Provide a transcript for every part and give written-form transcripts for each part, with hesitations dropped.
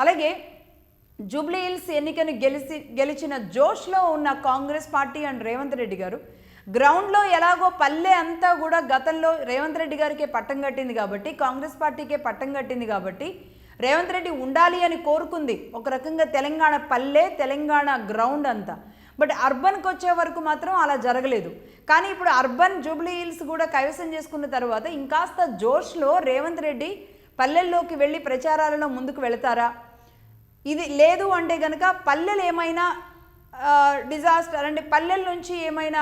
అలాగే Jubilee hills ఎన్నికను గెలిచిన జోష్లో ఉన్న కాంగ్రెస్ పార్టీ అండ్ రేవంత్ రెడ్డి గారు గ్రౌండ్లో ఎలాగో పల్లె అంతా కూడా గతంలో రేవంత్ రెడ్డి గారికే పట్టం కట్టింది కాబట్టి, కాంగ్రెస్ పార్టీకే పట్టం కట్టింది కాబట్టి రేవంత్ రెడ్డి ఉండాలి అని కోరుకుంది. ఒక రకంగా తెలంగాణ పల్లె, తెలంగాణ గ్రౌండ్ అంతా. బట్ అర్బన్కి వచ్చే వరకు మాత్రం అలా జరగలేదు. కానీ ఇప్పుడు అర్బన్ జూబ్లీ హిల్స్ కూడా కైవసం చేసుకున్న తర్వాత ఇంకాస్త జోష్లో రేవంత్ రెడ్డి పల్లెల్లోకి వెళ్ళి ప్రచారాలలో ముందుకు వెళతారా? ఇది లేదు అంటే కనుక పల్లెలు ఏమైనా డిజాస్టర్ అంటే పల్లెల నుంచి ఏమైనా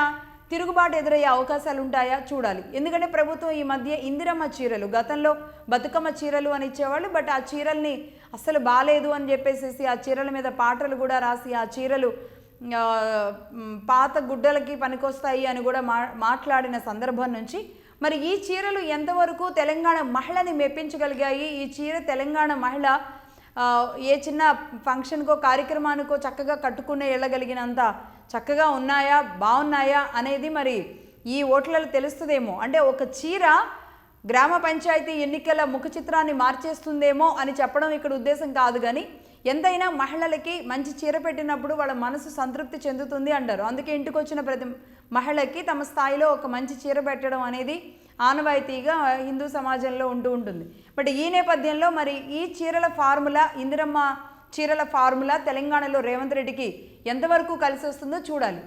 తిరుగుబాటు ఎదురయ్యే అవకాశాలు ఉంటాయా చూడాలి. ఎందుకంటే ప్రభుత్వం ఈ మధ్య ఇందిరమ్మ చీరలు, గతంలో బతుకమ్మ చీరలు అని ఇచ్చేవాళ్ళు, బట్ ఆ చీరల్ని అస్సలు బాలేదు అని చెప్పేసి ఆ చీరల మీద పాటలు కూడా రాసి ఆ చీరలు పాత గుడ్డలకి పనికొస్తాయి అని కూడా మాట్లాడిన సందర్భం నుంచి మరి ఈ చీరలు ఎంతవరకు తెలంగాణ మహిళని మెప్పించగలిగాయి? ఈ చీర తెలంగాణ మహిళ ఏ చిన్న ఫంక్షన్కో కార్యక్రమానికో చక్కగా కట్టుకునే వెళ్ళగలిగినంత చక్కగా ఉన్నాయా, బాగున్నాయా అనేది మరి ఈ ఓట్లలో తెలుస్తుందేమో. అంటే ఒక చీర గ్రామ పంచాయతీ ఎన్నికల ముఖ చిత్రాన్ని మార్చేస్తుందేమో అని చెప్పడం ఇక్కడ ఉద్దేశం కాదు. కానీ ఎంతైనా మహిళలకి మంచి చీర పెట్టినప్పుడు వాళ్ళ మనసు సంతృప్తి చెందుతుంది అంటారు. అందుకే ఇంటికి వచ్చిన ప్రతి మహిళకి తమ స్థాయిలో ఒక మంచి చీర పెట్టడం అనేది ఆనవాయితీగా హిందూ సమాజంలో ఉంటుంది. బట్ ఈ నేపథ్యంలో మరి ఈ చీరల ఫార్ములా, ఇందిరమ్మ చీరల ఫార్ములా తెలంగాణలో రేవంత్ రెడ్డికి ఎంతవరకు కలిసి వస్తుందో చూడాలి.